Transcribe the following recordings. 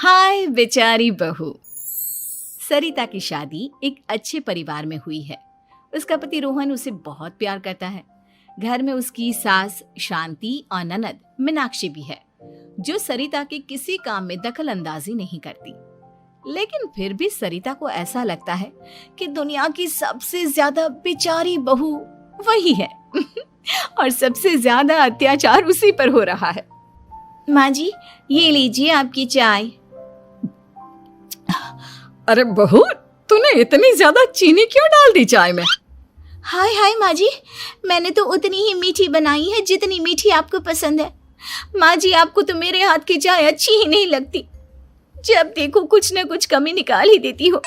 हाय बेचारी बहू। सरिता की शादी एक अच्छे परिवार में हुई है। उसका पति रोहन उसे बहुत प्यार करता है। घर में उसकी सास शांति और ननद मीनाक्षी भी है, जो सरिता के किसी काम में दखल अंदाजी नहीं करती। लेकिन फिर भी सरिता को ऐसा लगता है कि दुनिया की सबसे ज्यादा बेचारी बहू वही है और सबसे ज्यादा अत्याचार उसी पर हो रहा है। माँ जी, ये लीजिए आपकी चाय। अरे बहू, तूने इतनी ज्यादा चीनी क्यों डाल दी चाय में? हाय हाय माँ जी, मैंने तो उतनी ही मीठी बनाई है जितनी मीठी आपको पसंद है। माँ जी, आपको तो मेरे हाथ की चाय अच्छी ही नहीं लगती। जब देखो कुछ न कुछ कमी निकाल ही देती हो।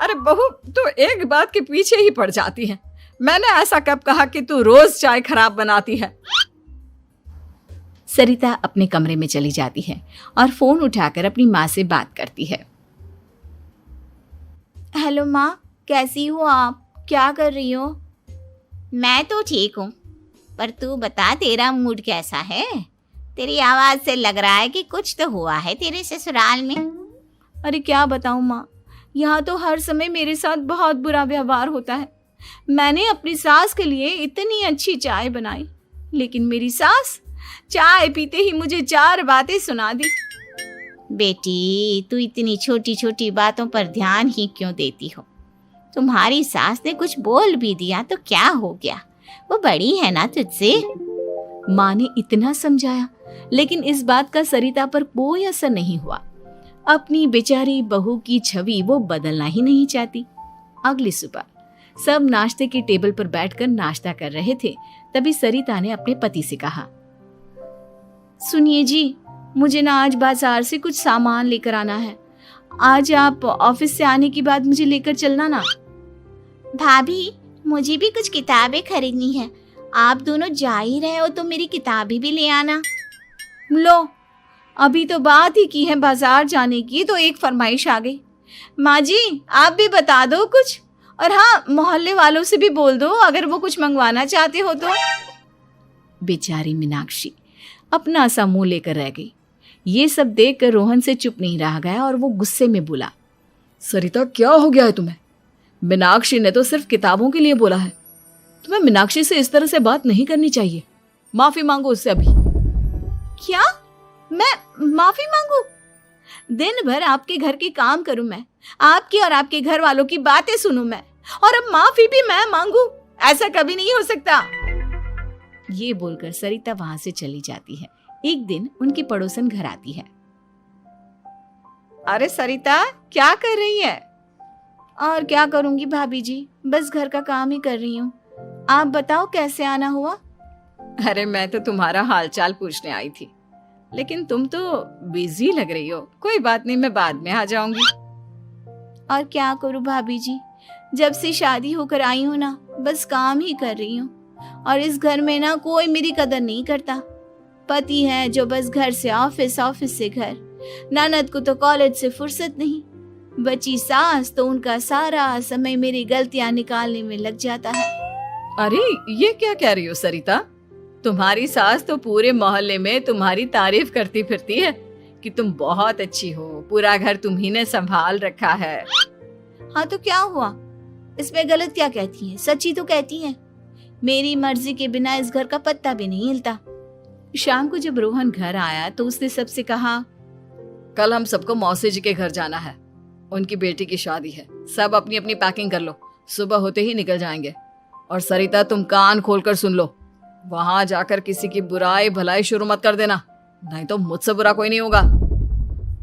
अरे बहू, तू एक बात के पीछे ही पड़ जाती है। मैंने ऐसा कब कहा कि तू रोज चाय खराब बनाती है? सरिता अपने कमरे में चली जाती है और फोन उठाकर अपनी माँ से बात करती है। हेलो माँ, कैसी हो आप? क्या कर रही हो? मैं तो ठीक हूँ, पर तू बता, तेरा मूड कैसा है? तेरी आवाज से लग रहा है कि कुछ तो हुआ है तेरे ससुराल में। अरे क्या बताऊँ माँ, यहाँ तो हर समय मेरे साथ बहुत बुरा व्यवहार होता है। मैंने अपनी सास के लिए इतनी अच्छी चाय बनाई, लेकिन मेरी सास चाय पीते ही मुझे 4 बातें सुना दी। बेटी, तू इतनी छोटी छोटी बातों पर ध्यान ही क्यों देती हो? तुम्हारी सास ने कुछ बोल भी दिया तो क्या हो गया, वो बड़ी है ना तुझसे। माँ ने इतना समझाया, लेकिन इस बात का सरिता पर कोई असर नहीं हुआ। अपनी बेचारी बहू की छवि वो बदलना ही नहीं चाहती। अगली सुबह सब नाश्ते की टेबल पर बैठकर नाश्ता कर रहे थे। तभी सरिता ने अपने पति से कहा, सुनिए जी, मुझे ना आज बाजार से कुछ सामान लेकर आना है। आज आप ऑफिस से आने के बाद मुझे लेकर चलना ना। भाभी, मुझे भी कुछ किताबें खरीदनी है। आप दोनों जा ही रहे हो तो मेरी किताबें भी ले आना। लो, अभी तो बात ही की है बाजार जाने की, तो एक फरमाइश आ गई। माँ जी, आप भी बता दो कुछ, और हाँ, मोहल्ले वालों से भी बोल दो अगर वो कुछ मंगवाना चाहते हो तो। बेचारी मीनाक्षी अपना सा मुंह लेकर रह गई। ये सब देखकर रोहन से चुप नहीं रह गया और वो गुस्से में बोला, सरिता, क्या हो गया है तुम्हें? मीनाक्षी ने तो सिर्फ किताबों के लिए बोला है। तुम्हें मीनाक्षी से इस तरह से बात नहीं करनी चाहिए। माफी मांगो उससे अभी। क्या? मैं माफी मांगू? दिन भर आपके घर के काम करूं मैं, आपकी और आपके घर वालों की बातें सुनूं मैं, और अब माफी भी मैं मांगू? ऐसा कभी नहीं हो सकता। ये बोलकर सरिता वहां से चली जाती है। एक दिन उनकी पड़ोसन घर आती है। अरे सरिता, क्या कर रही है? और क्या करूंगी भाभी जी, बस घर का काम ही कर रही हूँ। आप बताओ कैसे आना हुआ? अरे मैं तो तुम्हारा हालचाल पूछने आई थी, लेकिन तुम तो बिजी लग रही हो। कोई बात नहीं, मैं बाद में आ जाऊंगी। और क्या करूँ भाभी जी, जब से शादी होकर आई हूँ ना, बस काम ही कर रही हूँ। और इस घर में ना कोई मेरी कदर नहीं करता। पति है जो बस घर से ऑफिस, ऑफिस से घर। ननद को तो कॉलेज से फुर्सत नहीं। बची सास तो उनका सारा समय मेरी गलतियां निकालने में लग जाता है। अरे ये क्या कह रही हो सरिता? तुम्हारी सास तो पूरे मोहल्ले में तुम्हारी तारीफ करती फिरती है कि तुम बहुत अच्छी हो, पूरा घर तुम्ही ने संभाल रखा है। हाँ तो क्या हुआ, इसमें गलत क्या कहती है? सच्ची तो कहती है। मेरी मर्जी के बिना इस घर का पत्ता भी नहीं हिलता। शाम को जब रोहन घर आया तो उसने सबसे कहा, कल हम सबको मौसी जी के घर जाना है, उनकी बेटी की शादी है। सब अपनी अपनी पैकिंग कर लो, सुबह होते ही निकल जाएंगे। और सरिता, तुम कान खोलकर सुन लो, वहां जाकर किसी की बुराई भलाई शुरू मत कर देना, नहीं तो मुझसे बुरा कोई नहीं होगा।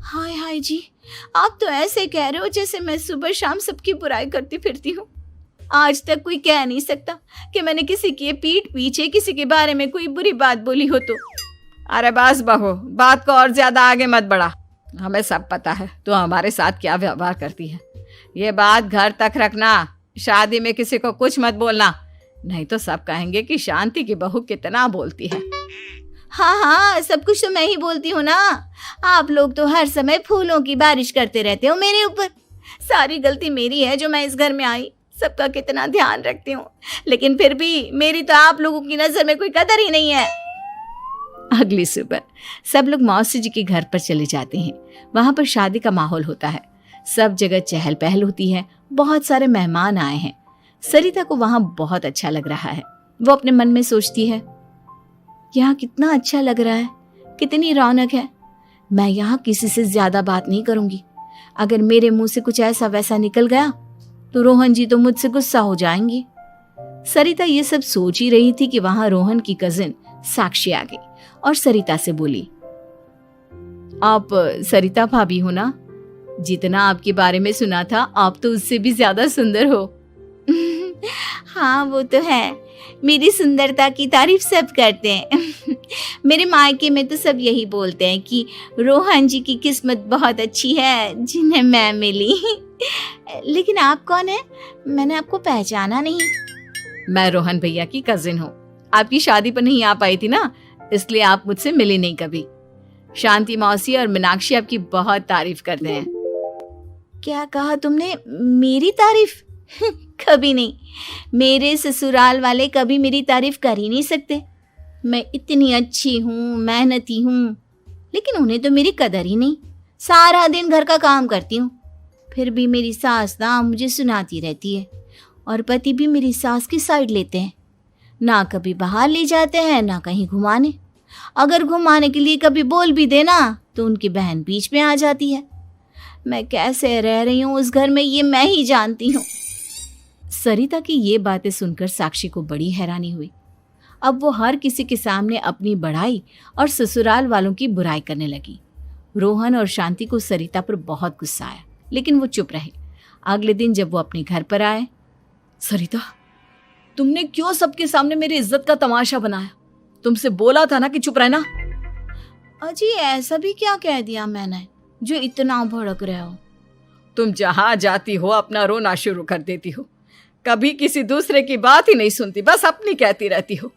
हाय हाय जी, आप तो ऐसे कह रहे हो जैसे मैं सुबह शाम सबकी बुराई करती फिरती हूँ। आज तक कोई कह नहीं सकता कि मैंने किसी की पीठ पीछे किसी के बारे में कोई बुरी बात बोली हो तो। अरे बस बहू, बात को और ज्यादा आगे मत बढ़ा। हमें सब पता है तू हमारे साथ क्या व्यवहार करती है। ये बात घर तक रखना, शादी में किसी को कुछ मत बोलना, नहीं तो सब कहेंगे कि शांति की बहू कितना बोलती है। हाँ हाँ, सब कुछ तो मैं ही बोलती हूँ ना। आप लोग तो हर समय फूलों की बारिश करते रहते हो मेरे ऊपर। सारी गलती मेरी है जो मैं इस घर में आई। सबका कितना ध्यान रखती हूँ, लेकिन फिर भी मेरी तो आप लोगों की नजर में कोई कदर ही नहीं है। अगली सुबह सब लोग मौसी जी के घर पर चले जाते हैं। वहां पर शादी का माहौल होता है, सब जगह चहल पहल होती है, बहुत सारे मेहमान आए हैं। सरिता को वहां बहुत अच्छा लग रहा है। वो अपने मन में सोचती है, यहाँ कितना अच्छा लग रहा है, कितनी रौनक है। मैं यहाँ किसी से ज्यादा बात नहीं करूंगी। अगर मेरे मुंह से कुछ ऐसा वैसा निकल गया तो रोहन जी तो मुझसे गुस्सा हो जाएंगी। सरिता ये सब सोच ही रही थी कि वहां रोहन की कजिन साक्षी आ गई और सरिता से बोली, आप सरिता भाभी हो ना? जितना आपके बारे में सुना था, आप तो उससे भी ज्यादा सुंदर हो। हाँ वो तो है, मेरी सुंदरता की तारीफ सब करते हैं। मेरे मायके में तो सब यही बोलते हैं कि रोहन जी की किस्मत बहुत अच्छी है जिन्हें मैं मिली। लेकिन आप कौन है? मैंने आपको पहचाना नहीं। मैं रोहन भैया की कजिन हूँ। आपकी शादी पर नहीं आ पाई थी ना, इसलिए आप मुझसे मिली नहीं कभी। शांति मौसी और मीनाक्षी आपकी बहुत तारीफ करते हैं। क्या कहा तुमने? मेरी तारीफ? कभी नहीं। मेरे ससुराल वाले कभी मेरी तारीफ कर ही नहीं सकते। मैं इतनी अच्छी हूँ, मेहनती हूँ, लेकिन उन्हें तो मेरी कदर ही नहीं। सारा दिन घर का काम करती हूँ, फिर भी मेरी सास ना मुझे सुनाती रहती है, और पति भी मेरी सास की साइड लेते हैं। ना कभी बाहर ले जाते हैं, ना कहीं घुमाने। अगर घुमाने के लिए कभी बोल भी देना तो उनकी बहन बीच में आ जाती है। मैं कैसे रह रही हूँ उस घर में, ये मैं ही जानती हूँ। सरिता की ये बातें सुनकर साक्षी को बड़ी हैरानी हुई। अब वो हर किसी के सामने अपनी बढ़ाई और ससुराल वालों की बुराई करने लगी। रोहन और शांति को सरिता पर बहुत गुस्सा आया, लेकिन वो चुप रहे। अगले दिन जब वो अपने घर पर आए, सरिता, तुमने क्यों सबके सामने मेरी इज्जत का तमाशा बनाया? तुमसे बोला था ना कि चुप रहना। अजी ऐसा भी क्या कह दिया मैंने जो इतना भड़क रहे हो? तुम जहां जाती हो अपना रोना शुरू कर देती हो, कभी किसी दूसरे की बात ही नहीं सुनती, बस अपनी कहती रहती हो।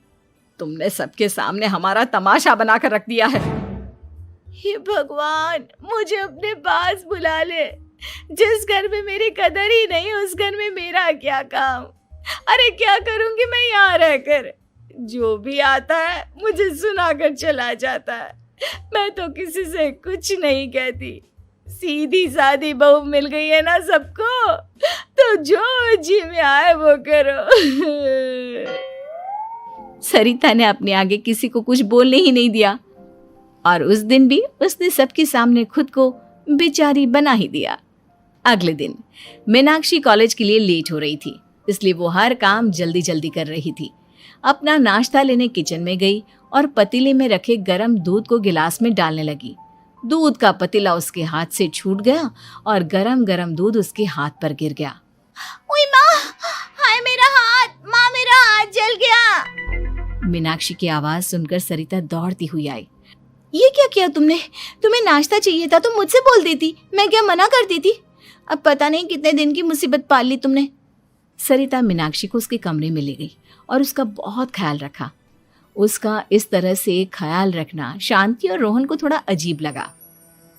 तुमने सबके सामने हमारा तमाशा बनाकर रख दिया है। हे भगवान, मुझे अपने पास बुला ले। जिस घर में मेरी कदर ही नहीं, उस घर में मेरा क्या काम? अरे क्या करूंगी मैं यहाँ रहकर? जो भी आता है मुझे सुनाकर चला जाता है। मैं तो किसी से कुछ नहीं कहती। सीधी सादी बहू मिल गई है ना सबको, तो जो जी में आए वो करो। सरिता ने अपने आगे किसी को कुछ बोलने ही नहीं दिया, और उस दिन भी उसने सबके सामने खुद को बेचारी बना ही दिया। अगले दिन मीनाक्षी कॉलेज के लिए लेट हो रही थी, इसलिए वो हर काम जल्दी जल्दी कर रही थी। अपना नाश्ता लेने किचन में गई और पतीले में रखे गरम दूध को गिलास में डालने लगी। दूध का पतीला उसके हाथ से छूट गया और गरम गरम दूध उसके हाथ पर गिर गया। ओए माँ, हाय मेरा हाथ, माँ मेरा हाथ जल गया। मीनाक्षी की आवाज सुनकर सरिता दौड़ती हुई आई। ये क्या किया तुमने? तुम्हें नाश्ता चाहिए था तो मुझसे बोल देती, मैं क्या मना करती थी? अब पता नहीं कितने दिन की मुसीबत पाल ली तुमने। सरिता मीनाक्षी को उसके कमरे में ले गई और उसका बहुत ख्याल रखा। उसका इस तरह से ख्याल रखना शांति और रोहन को थोड़ा अजीब लगा।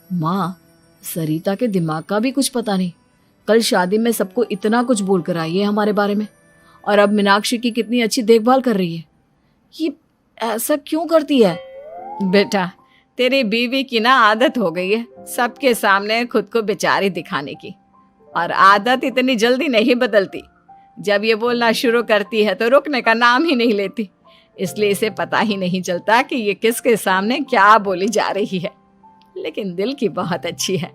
माँ, सरिता के दिमाग का भी कुछ पता नहीं। कल शादी में सबको इतना कुछ बोल कर आई है हमारे बारे में, और अब मीनाक्षी की कितनी अच्छी देखभाल कर रही है। ये ऐसा क्यों करती है? बेटा, तेरी बीवी की ना आदत हो गई है सबके सामने खुद को बेचारी दिखाने की, और आदत इतनी जल्दी नहीं बदलती। जब ये बोलना शुरू करती है तो रुकने का नाम ही नहीं लेती, इसलिए इसे पता ही नहीं चलता कि ये किसके सामने क्या बोली जा रही है। लेकिन दिल की बहुत अच्छी है।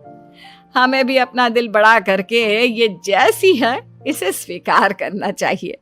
हमें भी अपना दिल बड़ा करके ये जैसी है इसे स्वीकार करना चाहिए।